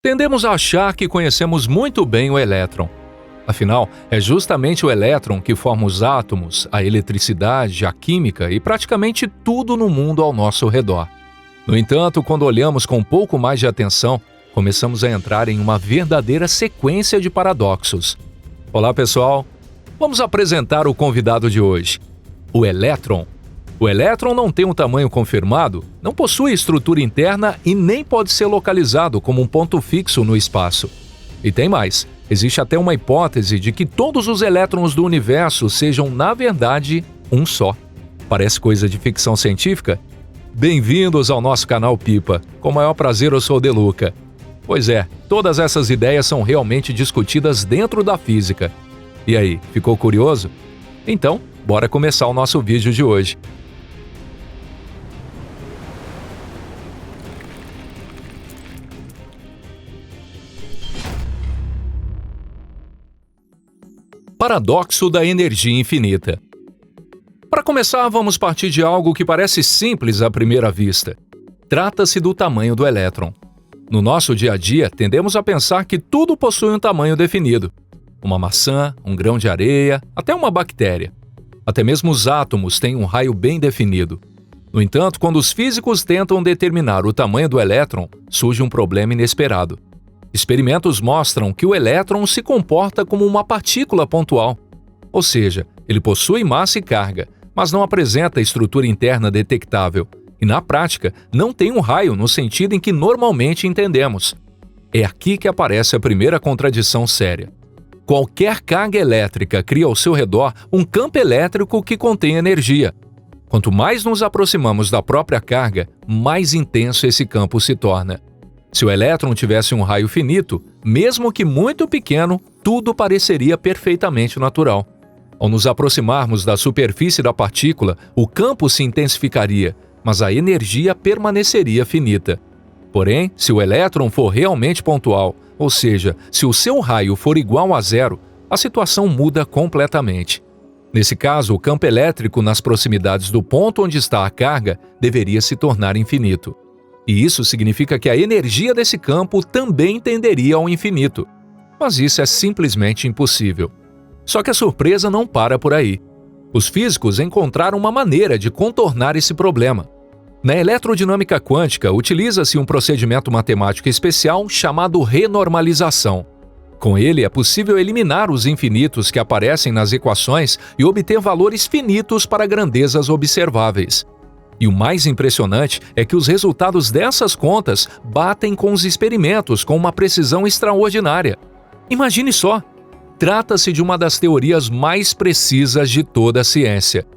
Tendemos a achar que conhecemos muito bem o elétron. Afinal, é justamente o elétron que forma os átomos, a eletricidade, a química e praticamente tudo no mundo ao nosso redor. No entanto, quando olhamos com um pouco mais de atenção, começamos a entrar em uma verdadeira sequência de paradoxos. Olá, pessoal! Vamos apresentar o convidado de hoje, o elétron. O elétron não tem um tamanho confirmado, não possui estrutura interna e nem pode ser localizado como um ponto fixo no espaço. E tem mais, existe até uma hipótese de que todos os elétrons do universo sejam, na verdade, um só. Parece coisa de ficção científica? Bem-vindos ao nosso canal Pipa. Com o maior prazer, eu sou o Deluca. Pois é, todas essas ideias são realmente discutidas dentro da física. E aí, ficou curioso? Então, bora começar o nosso vídeo de hoje. Paradoxo da energia infinita. Para começar, vamos partir de algo que parece simples à primeira vista. Trata-se do tamanho do elétron. No nosso dia a dia, tendemos a pensar que tudo possui um tamanho definido. Uma maçã, um grão de areia, até uma bactéria. Até mesmo os átomos têm um raio bem definido. No entanto, quando os físicos tentam determinar o tamanho do elétron, surge um problema inesperado. Experimentos mostram que o elétron se comporta como uma partícula pontual. Ou seja, ele possui massa e carga, mas não apresenta estrutura interna detectável. E, na prática, não tem um raio no sentido em que normalmente entendemos. É aqui que aparece a primeira contradição séria. Qualquer carga elétrica cria ao seu redor um campo elétrico que contém energia. Quanto mais nos aproximamos da própria carga, mais intenso esse campo se torna. Se o elétron tivesse um raio finito, mesmo que muito pequeno, tudo pareceria perfeitamente natural. Ao nos aproximarmos da superfície da partícula, o campo se intensificaria, mas a energia permaneceria finita. Porém, se o elétron for realmente pontual, ou seja, se o seu raio for igual a zero, a situação muda completamente. Nesse caso, o campo elétrico nas proximidades do ponto onde está a carga deveria se tornar infinito. E isso significa que a energia desse campo também tenderia ao infinito. Mas isso é simplesmente impossível. Só que a surpresa não para por aí. Os físicos encontraram uma maneira de contornar esse problema. Na eletrodinâmica quântica, utiliza-se um procedimento matemático especial chamado renormalização. Com ele, é possível eliminar os infinitos que aparecem nas equações e obter valores finitos para grandezas observáveis. E o mais impressionante é que os resultados dessas contas batem com os experimentos com uma precisão extraordinária. Imagine só! Trata-se de uma das teorias mais precisas de toda a ciência.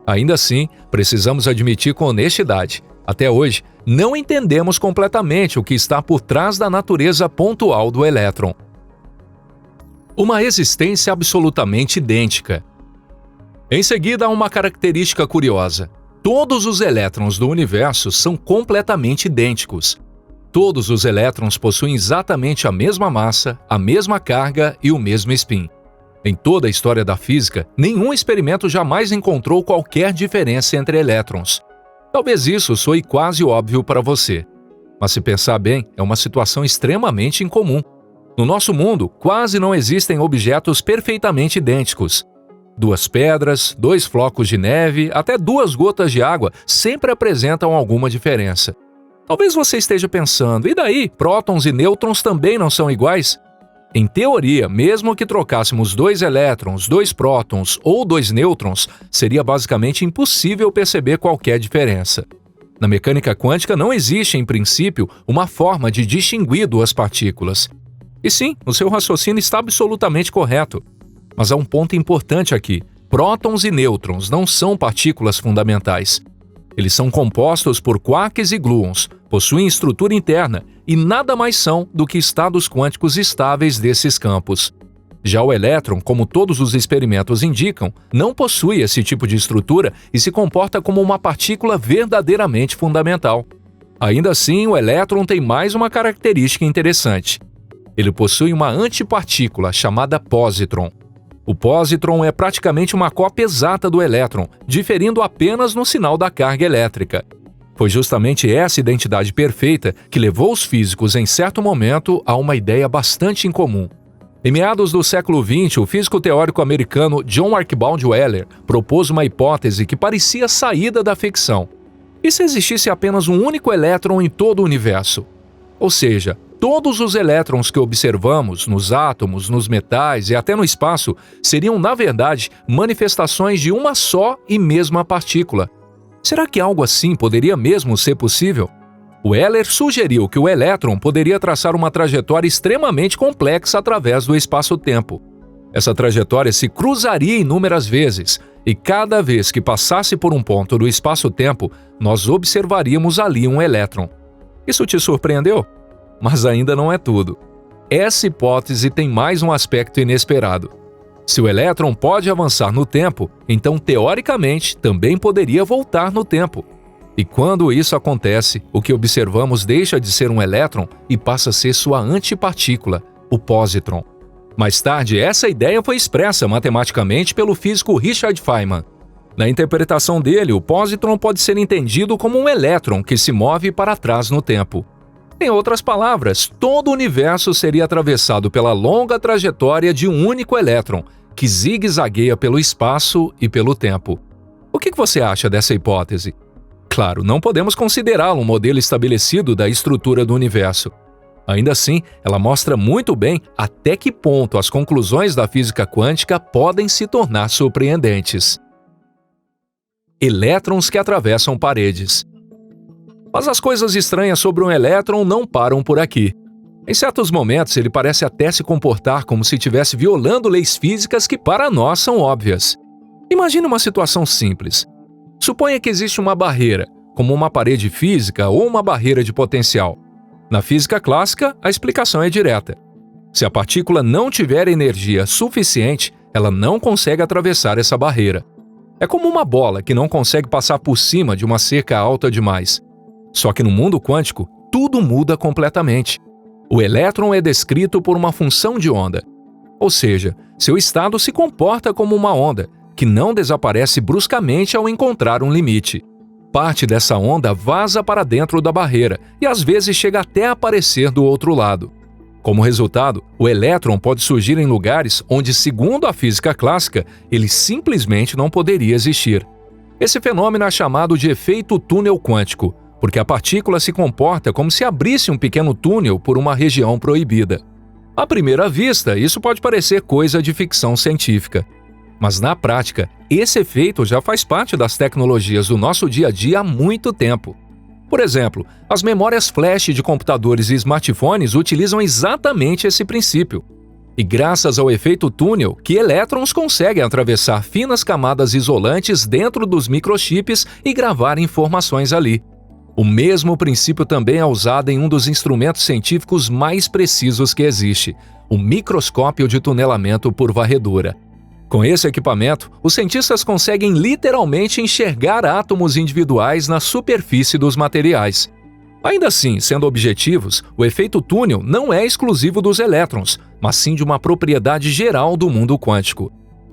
Ainda assim, precisamos admitir com honestidade. Até hoje, não entendemos completamente o que está por trás da natureza pontual do elétron. Uma existência absolutamente idêntica. Em seguida, há uma característica curiosa. Todos os elétrons do universo são completamente idênticos. Todos os elétrons possuem exatamente a mesma massa, a mesma carga e o mesmo spin. Em toda a história da física, nenhum experimento jamais encontrou qualquer diferença entre elétrons. Talvez isso soe quase óbvio para você. Mas se pensar bem, é uma situação extremamente incomum. No nosso mundo, quase não existem objetos perfeitamente idênticos. 2 pedras, 2 flocos de neve, até 2 gotas de água sempre apresentam alguma diferença. Talvez você esteja pensando, e daí? Prótons e nêutrons também não são iguais? Em teoria, mesmo que trocássemos 2 elétrons, 2 prótons ou 2 nêutrons, seria basicamente impossível perceber qualquer diferença. Na mecânica quântica não existe, em princípio, uma forma de distinguir 2 partículas. E sim, o seu raciocínio está absolutamente correto. Mas há um ponto importante aqui. Prótons e nêutrons não são partículas fundamentais. Eles são compostos por quarks e gluons, possuem estrutura interna e nada mais são do que estados quânticos estáveis desses campos. Já o elétron, como todos os experimentos indicam, não possui esse tipo de estrutura e se comporta como uma partícula verdadeiramente fundamental. Ainda assim, o elétron tem mais uma característica interessante. Ele possui uma antipartícula chamada pósitron. O pósitron é praticamente uma cópia exata do elétron, diferindo apenas no sinal da carga elétrica. Foi justamente essa identidade perfeita que levou os físicos, em certo momento, a uma ideia bastante incomum. Em meados do século XX, o físico teórico americano John Archibald Wheeler propôs uma hipótese que parecia saída da ficção. E se existisse apenas um único elétron em todo o universo? Ou seja, todos os elétrons que observamos nos átomos, nos metais e até no espaço seriam, na verdade, manifestações de uma só e mesma partícula. Será que algo assim poderia mesmo ser possível? Wheeler sugeriu que o elétron poderia traçar uma trajetória extremamente complexa através do espaço-tempo. Essa trajetória se cruzaria inúmeras vezes, e cada vez que passasse por um ponto do espaço-tempo, nós observaríamos ali um elétron. Isso te surpreendeu? Mas ainda não é tudo. Essa hipótese tem mais um aspecto inesperado. Se o elétron pode avançar no tempo, então teoricamente também poderia voltar no tempo. E quando isso acontece, o que observamos deixa de ser um elétron e passa a ser sua antipartícula, o pósitron. Mais tarde, essa ideia foi expressa matematicamente pelo físico Richard Feynman. Na interpretação dele, o pósitron pode ser entendido como um elétron que se move para trás no tempo. Em outras palavras, todo o universo seria atravessado pela longa trajetória de um único elétron, que zigue-zagueia pelo espaço e pelo tempo. O que você acha dessa hipótese? Claro, não podemos considerá-la um modelo estabelecido da estrutura do universo. Ainda assim, ela mostra muito bem até que ponto as conclusões da física quântica podem se tornar surpreendentes. Elétrons que atravessam paredes. Mas as coisas estranhas sobre um elétron não param por aqui. Em certos momentos, ele parece até se comportar como se estivesse violando leis físicas que para nós são óbvias. Imagine uma situação simples. Suponha que existe uma barreira, como uma parede física ou uma barreira de potencial. Na física clássica, a explicação é direta. Se a partícula não tiver energia suficiente, ela não consegue atravessar essa barreira. É como uma bola que não consegue passar por cima de uma cerca alta demais. Só que no mundo quântico, tudo muda completamente. O elétron é descrito por uma função de onda. Ou seja, seu estado se comporta como uma onda, que não desaparece bruscamente ao encontrar um limite. Parte dessa onda vaza para dentro da barreira e às vezes chega até a aparecer do outro lado. Como resultado, o elétron pode surgir em lugares onde, segundo a física clássica, ele simplesmente não poderia existir. Esse fenômeno é chamado de efeito túnel quântico, porque a partícula se comporta como se abrisse um pequeno túnel por uma região proibida. À primeira vista, isso pode parecer coisa de ficção científica. Mas na prática, esse efeito já faz parte das tecnologias do nosso dia a dia há muito tempo. Por exemplo, as memórias flash de computadores e smartphones utilizam exatamente esse princípio. E graças ao efeito túnel, que elétrons conseguem atravessar finas camadas isolantes dentro dos microchips e gravar informações ali. O mesmo princípio também é usado em um dos instrumentos científicos mais precisos que existe, o microscópio de tunelamento por varredura. Com esse equipamento, os cientistas conseguem literalmente enxergar átomos individuais na superfície dos materiais. Ainda assim, sendo objetivos, o efeito túnel não é exclusivo dos elétrons, mas sim de uma propriedade geral do mundo quântico.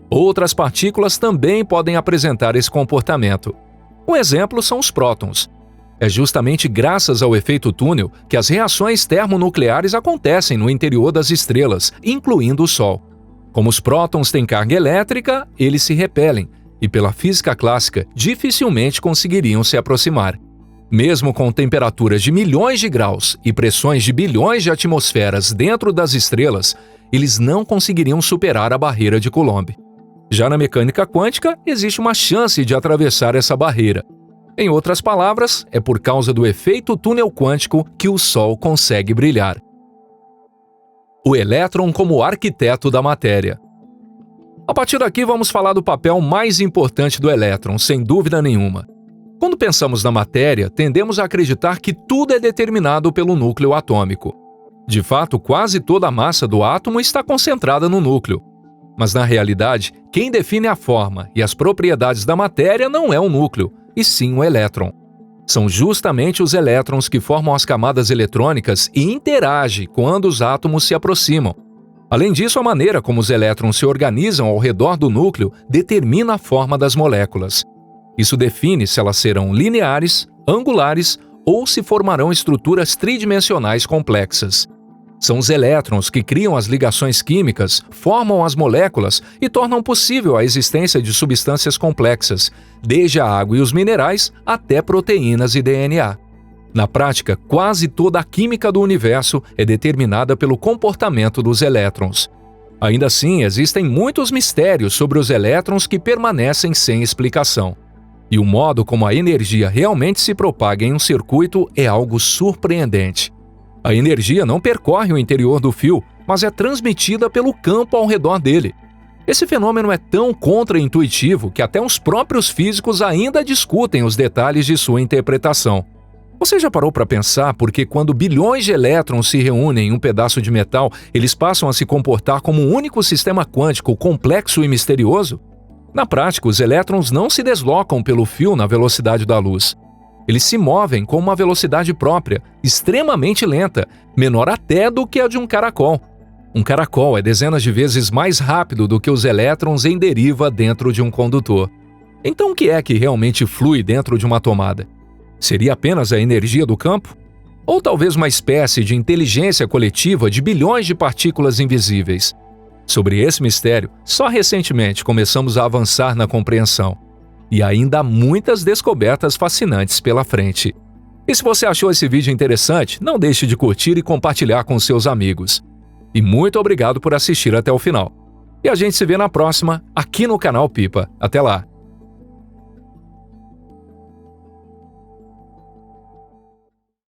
Outras partículas também podem apresentar esse comportamento. Um exemplo são os prótons. É justamente graças ao efeito túnel que as reações termonucleares acontecem no interior das estrelas, incluindo o Sol. Como os prótons têm carga elétrica, eles se repelem, e pela física clássica, dificilmente conseguiriam se aproximar. Mesmo com temperaturas de milhões de graus e pressões de bilhões de atmosferas dentro das estrelas, eles não conseguiriam superar a barreira de Coulomb. Já na mecânica quântica, existe uma chance de atravessar essa barreira. Em outras palavras, é por causa do efeito túnel quântico que o Sol consegue brilhar. O elétron como arquiteto da matéria. A partir daqui, vamos falar do papel mais importante do elétron, sem dúvida nenhuma. Quando pensamos na matéria, tendemos a acreditar que tudo é determinado pelo núcleo atômico. De fato, quase toda a massa do átomo está concentrada no núcleo. Mas, na realidade, quem define a forma e as propriedades da matéria não é o núcleo, e sim o elétron. São justamente os elétrons que formam as camadas eletrônicas e interagem quando os átomos se aproximam. Além disso, a maneira como os elétrons se organizam ao redor do núcleo determina a forma das moléculas. Isso define se elas serão lineares, angulares ou se formarão estruturas tridimensionais complexas. São os elétrons que criam as ligações químicas, formam as moléculas e tornam possível a existência de substâncias complexas, desde a água e os minerais até proteínas e DNA. Na prática, quase toda a química do universo é determinada pelo comportamento dos elétrons. Ainda assim, existem muitos mistérios sobre os elétrons que permanecem sem explicação. E o modo como a energia realmente se propaga em um circuito é algo surpreendente. A energia não percorre o interior do fio, mas é transmitida pelo campo ao redor dele. Esse fenômeno é tão contraintuitivo que até os próprios físicos ainda discutem os detalhes de sua interpretação. Você já parou para pensar por que quando bilhões de elétrons se reúnem em um pedaço de metal, eles passam a se comportar como um único sistema quântico complexo e misterioso? Na prática, os elétrons não se deslocam pelo fio na velocidade da luz. Eles se movem com uma velocidade própria, extremamente lenta, menor até do que a de um caracol. Um caracol é dezenas de vezes mais rápido do que os elétrons em deriva dentro de um condutor. Então, o que é que realmente flui dentro de uma tomada? Seria apenas a energia do campo? Ou talvez uma espécie de inteligência coletiva de bilhões de partículas invisíveis? Sobre esse mistério, só recentemente começamos a avançar na compreensão. E ainda há muitas descobertas fascinantes pela frente. E se você achou esse vídeo interessante, não deixe de curtir e compartilhar com seus amigos. E muito obrigado por assistir até o final. E a gente se vê na próxima, aqui no canal Pipa. Até lá!